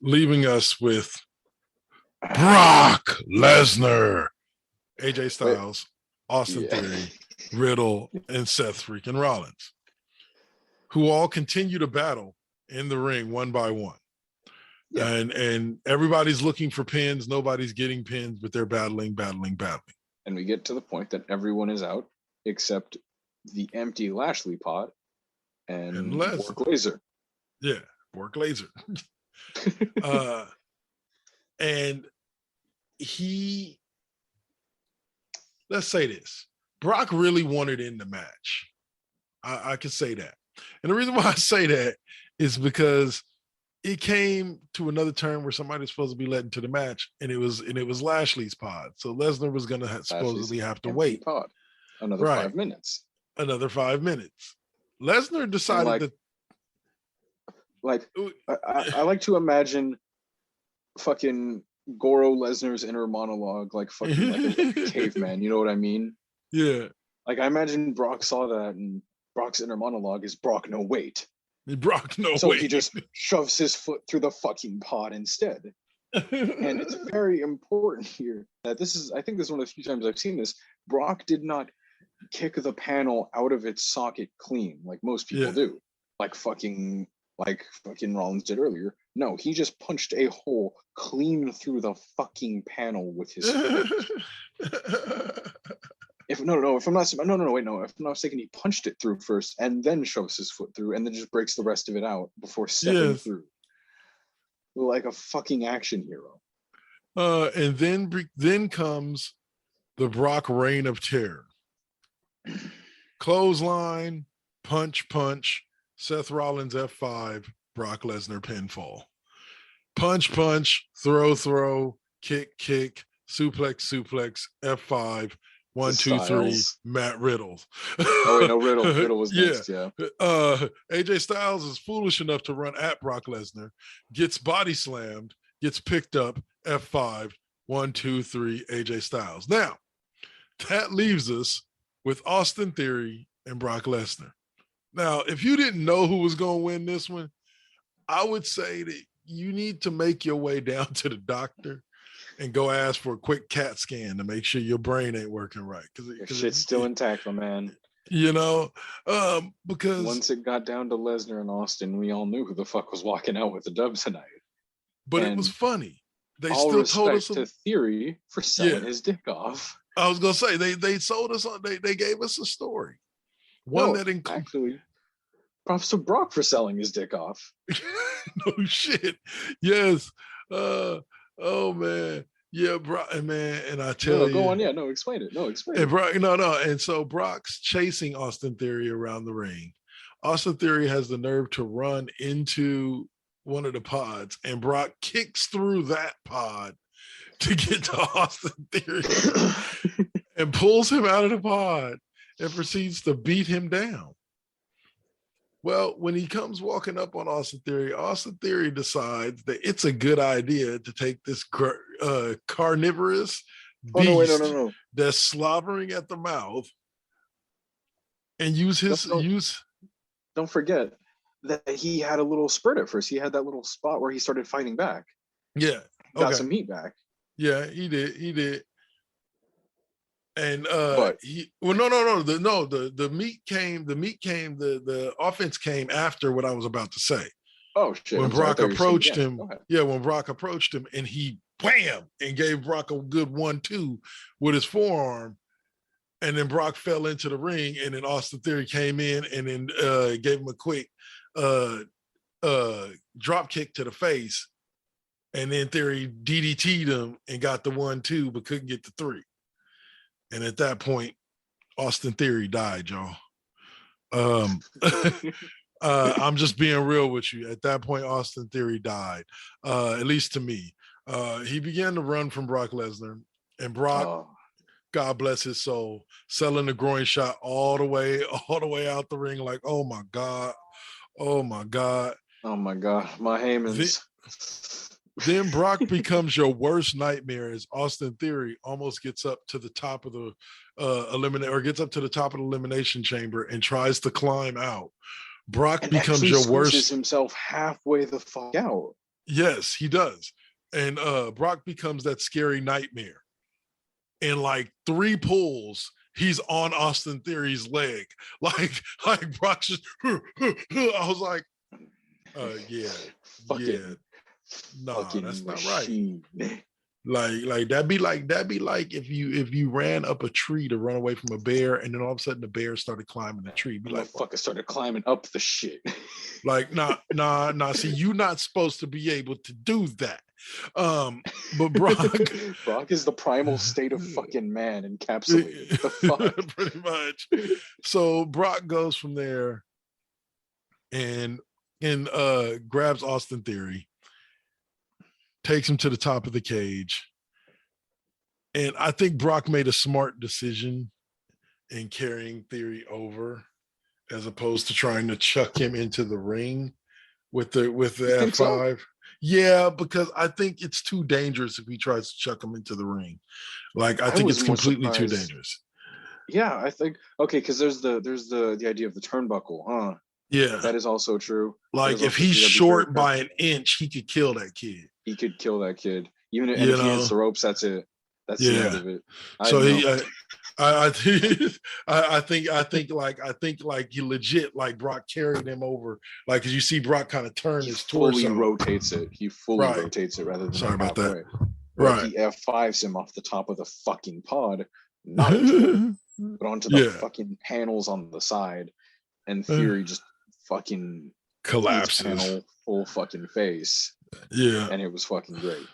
Leaving us with Brock Lesnar, AJ Styles, Austin Theory, Riddle, and Seth freaking Rollins, who all continue to battle in the ring one by one. Yeah. And everybody's looking for pins. Nobody's getting pins, but they're battling. And we get to the point that everyone is out except the empty Lashley pod and Work Laser. Yeah, Work Laser. And let's say this, Brock really wanted in the match. I can say that. And the reason why I say that is because it came to another turn where somebody's supposed to be led into the match, and it was Lashley's pod. So Lesnar was going to supposedly have to wait another 5 minutes. Another 5 minutes. Lesnar decided I like to imagine fucking Goro Lesnar's inner monologue, like fucking like a caveman. You know what I mean? Yeah. Like I imagine Brock saw that, and Brock's inner monologue is Brock, no wait. So he just shoves his foot through the fucking pod instead. And it's very important here that I think this is one of the few times I've seen this. Brock did not kick the panel out of its socket clean like most people do. Like fucking Rollins did earlier. No, he just punched a hole clean through the fucking panel with his foot. If I'm not mistaken, he punched it through first and then shoves his foot through and then just breaks the rest of it out before stepping through. Like a fucking action hero. And then comes the Brock reign of terror. Clothesline, punch, Seth Rollins F5, Brock Lesnar pinfall. Punch, throw, kick, suplex, F5, 1, 2, 3, Matt Riddle. Oh wait, no, Riddle was next, yeah. AJ Styles is foolish enough to run at Brock Lesnar, gets body slammed, gets picked up, F5, 1, 2, 3, AJ Styles. Now, that leaves us with Austin Theory and Brock Lesnar. Now, if you didn't know who was going to win this one, I would say that you need to make your way down to the doctor and go ask for a quick CAT scan to make sure your brain ain't working right. Because shit's still intact, my man. You know, because once it got down to Lesnar and Austin, we all knew who the fuck was walking out with the dub tonight. But it was funny. They all still told us to Theory for selling his dick off. I was gonna say they sold us on. They gave us a story. Actually, props to Brock for selling his dick off. No shit. Yes. Oh man. Yeah, Brock, man. And I tell you. Go on. Yeah. No, explain it. And Brock, no. And so Brock's chasing Austin Theory around the ring. Austin Theory has the nerve to run into one of the pods, and Brock kicks through that pod to get to Austin Theory and pulls him out of the pod and proceeds to beat him down. Well, when he comes walking up on Austin Theory decides that it's a good idea to take this carnivorous beast that's slobbering at the mouth and Don't forget that he had a little spurt at first. He had that little spot where he started fighting back. Yeah. Got some heat back. Yeah, he did. And the offense came after what I was about to say. Oh shit. When Brock approached him, when Brock approached him and he wham and gave Brock a good 1-2 with his forearm, and then Brock fell into the ring, and then Austin Theory came in and then gave him a quick drop kick to the face, and then Theory DDT'd him and got the 1-2 but couldn't get the 3. And at that point, Austin Theory died, y'all. I'm just being real with you. At that point, Austin Theory died, at least to me. He began to run from Brock Lesnar, and Brock, God bless his soul, selling the groin shot all the way out the ring like, oh my God. Oh my God, my Heymans. Then Brock becomes your worst nightmare as Austin Theory almost gets up to the top of the elimination chamber and tries to climb out. Brock and becomes actually your squishes worst. himself halfway the fuck out. Yes, he does. And Brock becomes that scary nightmare. In like 3 pulls, he's on Austin Theory's leg. Like Brock just, I was like, yeah. Nah, that's not right. Like that'd be like if you ran up a tree to run away from a bear, and then all of a sudden the bear started climbing the tree. Be like, fucker started climbing up the shit. Like, nah. See, you're not supposed to be able to do that. But Brock is the primal state of fucking man encapsulated. The fuck, pretty much. So Brock goes from there and grabs Austin Theory, takes him to the top of the cage. And I think Brock made a smart decision in carrying Theory over as opposed to trying to chuck him into the ring with the F5. So? Yeah, because I think it's too dangerous if he tries to chuck him into the ring. Like, I think it's completely too dangerous. Yeah, I think because there's the idea of the turnbuckle, huh? Yeah, that is also true. Like, if he's short by an inch, he could kill that kid. He could kill that kid. Even if he hits the ropes, that's it. That's the end of it. I think he legit, like, Brock carried him over, like, because you see Brock kind of turn his torso. He rotates it. He fully rotates it rather than sorry about that. Right. He F5s him off the top of the fucking pod, not into but onto the fucking panels on the side, and Theory just fucking collapses panel full fucking face. Yeah, and it was fucking great.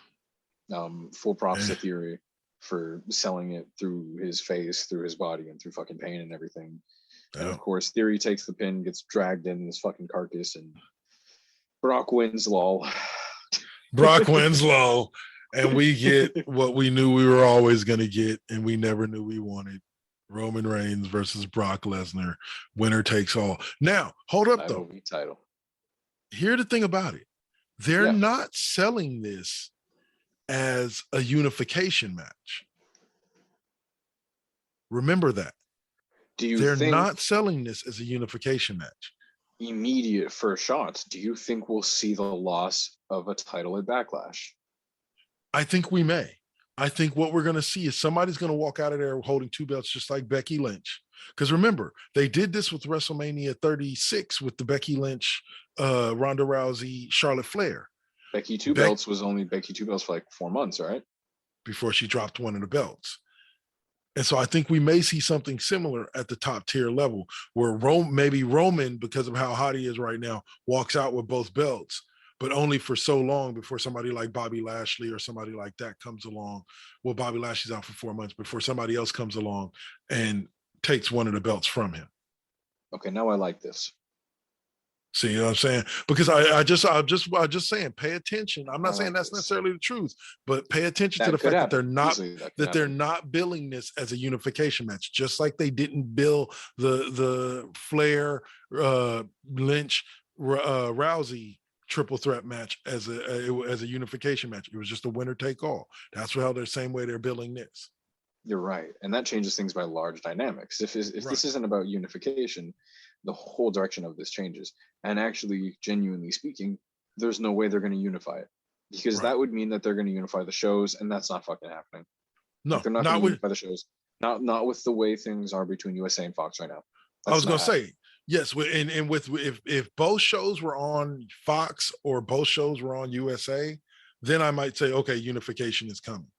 Full props to Theory for selling it through his face, through his body, and through fucking pain and everything. Yeah. And of course, Theory takes the pin, gets dragged in this fucking carcass, and Brock wins, lol. Brock wins, lol. And we get what we knew we were always going to get, and we never knew we wanted. Roman Reigns versus Brock Lesnar. Winner takes all. Now, hold up, though. Title. Here's the thing about it. They're not selling this as a unification match. Remember that. They're not selling this as a unification match. Immediate first shots. Do you think we'll see the loss of a title at Backlash? I think we may. I think what we're going to see is somebody's going to walk out of there holding 2 belts, just like Becky Lynch. Because remember, they did this with WrestleMania 36 with the Becky Lynch, Ronda Rousey, Charlotte Flair. Becky 2 belts was only Becky 2 belts for like 4 months, right? Before she dropped one of the belts. And so I think we may see something similar at the top tier level where maybe Roman, because of how hot he is right now, walks out with both belts, but only for so long before somebody like Bobby Lashley or somebody like that comes along. Well, Bobby Lashley's out for 4 months before somebody else comes along and takes one of the belts from him. Okay, now I like this. See, you know what I'm saying? Because I just saying, pay attention. I'm not saying that's necessarily the truth, but pay attention to the fact that they're not billing this as a unification match, just like they didn't bill the Flair, Lynch, Rousey triple threat match as a unification match. It was just a winner take all. That's how they're same way they're billing this. You're right, and that changes things by large dynamics. If this isn't about unification, the whole direction of this changes. And actually, genuinely speaking, there's no way they're going to unify it, because that would mean that they're going to unify the shows, and that's not fucking happening. No, they're not going to unify the shows. Not with the way things are between USA and Fox right now. I was going to say, yes, and with if both shows were on Fox or both shows were on USA, then I might say, okay, unification is coming.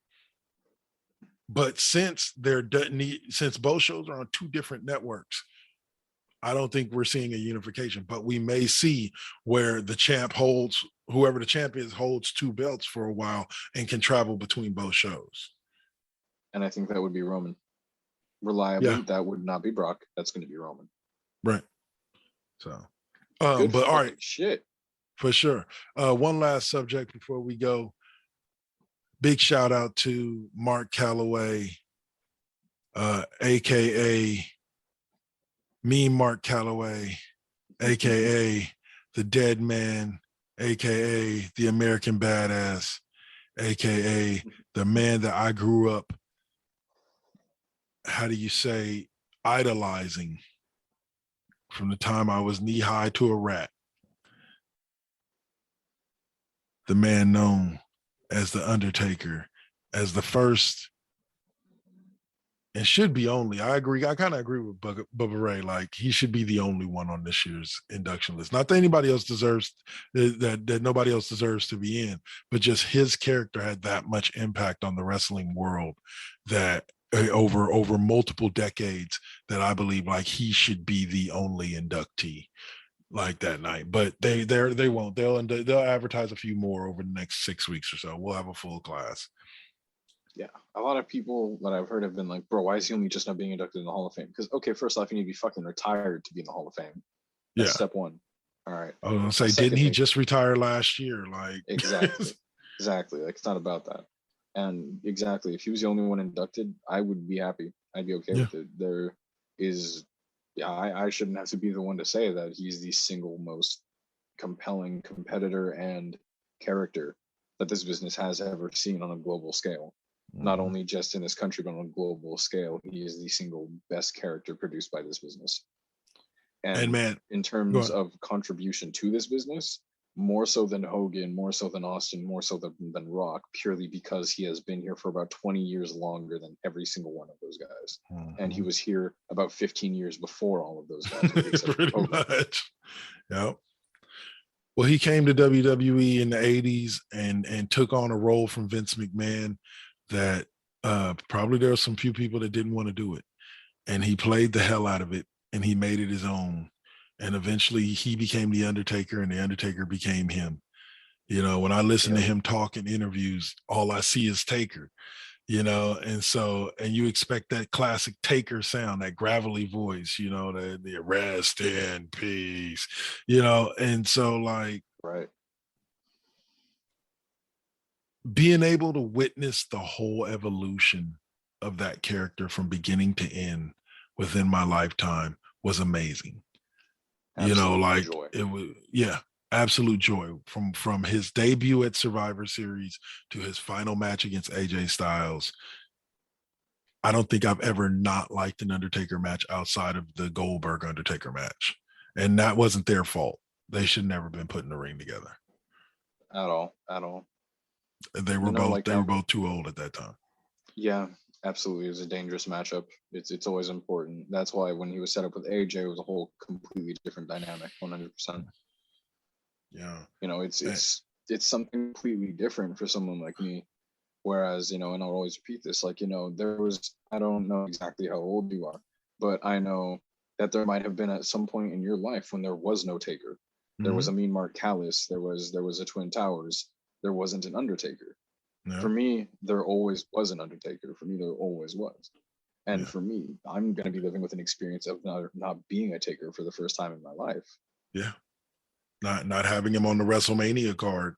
But since both shows are on 2 different networks, I don't think we're seeing a unification, but we may see where the champ whoever the champ is holds 2 belts for a while and can travel between both shows. And I think that would be Roman. Reliably, that would not be Brock. That's going to be Roman. Right. So, but all right. Shit. For sure. One last subject before we go. Big shout out to Mark Calloway, AKA Meme Mark Calloway, AKA the dead man, aka the American badass, aka the man that I grew up, how do you say, idolizing from the time I was knee high to a rat. The man known as The Undertaker, as the first and should be only. I agree. I kind of agree with Bubba Ray. Like, he should be the only one on this year's induction list. Not that anybody else deserves that nobody else deserves to be in, but just his character had that much impact on the wrestling world that over multiple decades, that I believe like he should be the only inductee like that night. But they won't. They'll advertise a few more over the next 6 weeks or so. We'll have a full class. Yeah, a lot of people that I've heard have been like, bro, why is he only just not being inducted in the Hall of Fame? Because, okay, first off, you need to be fucking retired to be in the Hall of Fame. That's step one. All right. I was gonna say, didn't he just retire last year? Like, exactly. Like, it's not about that. And exactly, if he was the only one inducted, I would be happy. I'd be okay with it. There is, I shouldn't have to be the one to say that he's the single most compelling competitor and character that this business has ever seen on a global scale. Not only just in this country, but on a global scale, he is the single best character produced by this business. And man, in terms of contribution to this business, more so than Hogan, more so than Austin, more so than Rock, purely because he has been here for about 20 years longer than every single one of those guys. And he was here about 15 years before all of those guys. Pretty much. Yep. Well, he came to WWE in the 80s and took on a role from Vince McMahon that probably there were some few people that didn't want to do it. And he played the hell out of it, and he made it his own. And eventually he became The Undertaker, and The Undertaker became him. You know, when I listen to him talk in interviews, all I see is Taker, you know, and you expect that classic Taker sound, that gravelly voice, you know, the rest in peace, you know, and so like, right. Being able to witness the whole evolution of that character from beginning to end within my lifetime was amazing. Absolute, you know, like joy. It was, absolute joy from his debut at Survivor Series to his final match against AJ Styles. I don't think I've ever not liked an Undertaker match outside of the Goldberg Undertaker match. And that wasn't their fault. They should never been put in the ring together. At all. They were both too old at that time. Yeah, absolutely. It was a dangerous matchup. It's always important. That's why when he was set up with AJ, it was a whole completely different dynamic, 100%. Yeah. You know, it's something completely different for someone like me. Whereas, you know, and I'll always repeat this, like, you know, I don't know exactly how old you are, but I know that there might have been at some point in your life when there was no Taker. There was a Mean Mark Callis. There was a Twin Towers. There wasn't an Undertaker. No. For me, there always was an Undertaker. For me, there always was. And for me, I'm going to be living with an experience of not being a Taker for the first time in my life. Yeah. Not having him on the WrestleMania card.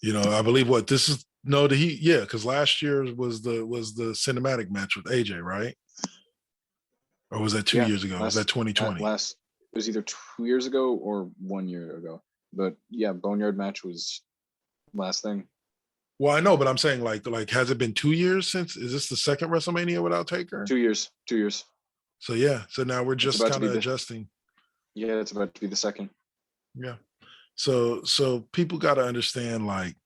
You know, I believe because last year was the cinematic match with AJ, right? Or was that 2 years ago? Was that 2020? It was either 2 years ago or 1 year ago. But yeah, Boneyard match was last thing. Well, I know, but I'm saying like has it been 2 years since? Is this the second WrestleMania without Taker? 2 years. So now we're just kind of adjusting. Yeah, it's about to be the second. Yeah. So people got to understand like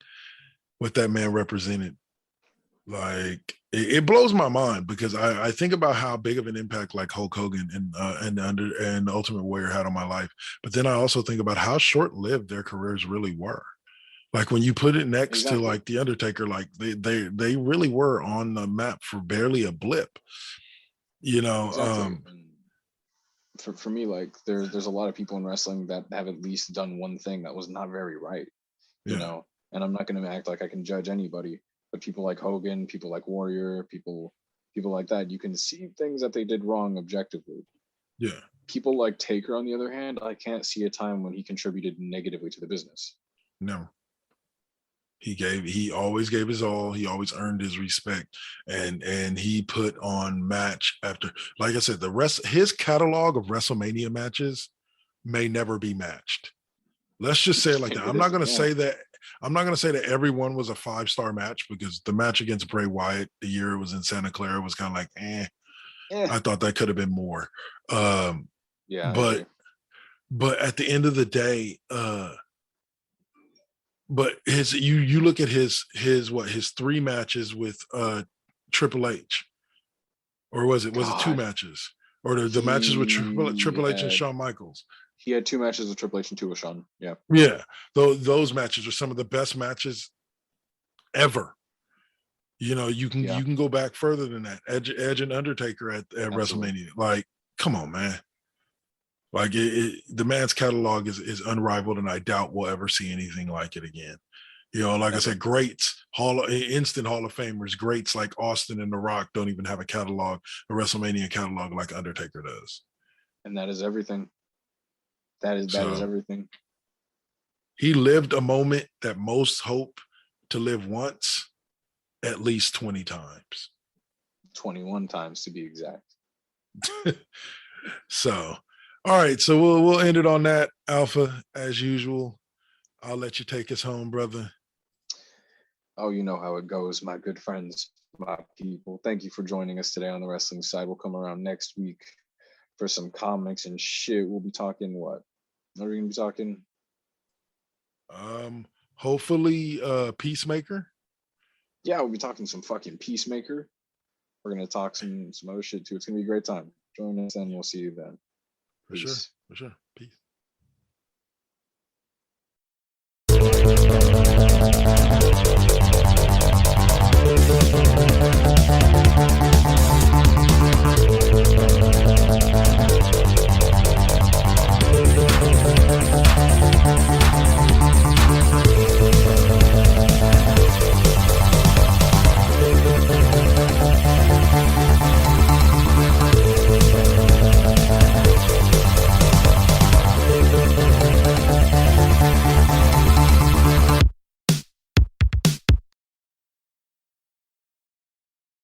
what that man represented. Like it blows my mind because I think about how big of an impact like Hulk Hogan and the Ultimate Warrior had on my life, but then I also think about how short-lived their careers really were. Like when you put it next to like the Undertaker, like they really were on the map for barely a blip, you know. For me, like there's a lot of people in wrestling that have at least done one thing that was not very right, you know. And I'm not going to act like I can judge anybody, but people like Hogan, people like Warrior, people like that, you can see things that they did wrong objectively. Yeah. People like Taker, on the other hand, I can't see a time when he contributed negatively to the business. No. He always gave his all. He always earned his respect, and he put on match after, like I said, his catalog of WrestleMania matches may never be matched. Let's just say it like that. I'm not going to Yeah. say that. I'm not going to say that everyone was a 5-star match, because the match against Bray Wyatt the year it was in Santa Clara was kind of like, I thought that could have been more. Yeah, but at the end of the day, but you look at his 3 matches with Triple H, or was it 2 matches, or the matches with Triple H and Shawn Michaels? He had 2 matches with Triple H and 2 with Shawn. Yeah. Those matches are some of the best matches ever. You can go back further than that. Edge and Undertaker at WrestleMania. Like, come on, man. Like, the man's catalog is unrivaled, and I doubt we'll ever see anything like it again. Like I said, greats, instant Hall of Famers, greats like Austin and The Rock don't even have a WrestleMania catalog like Undertaker does. And that is everything. That is everything. He lived a moment that most hope to live once, at least 20 times. 21 times to be exact. So, all right. So we'll end it on that, Alpha, as usual. I'll let you take us home, brother. Oh, you know how it goes, my good friends, my people. Thank you for joining us today on the wrestling side. We'll come around next week for some comics and shit. We'll be talking what? What are we gonna be talking? Hopefully Peacemaker. Yeah, we'll be talking some fucking Peacemaker. We're gonna talk some other shit too. It's gonna be a great time. Join us and we'll see you then. For sure.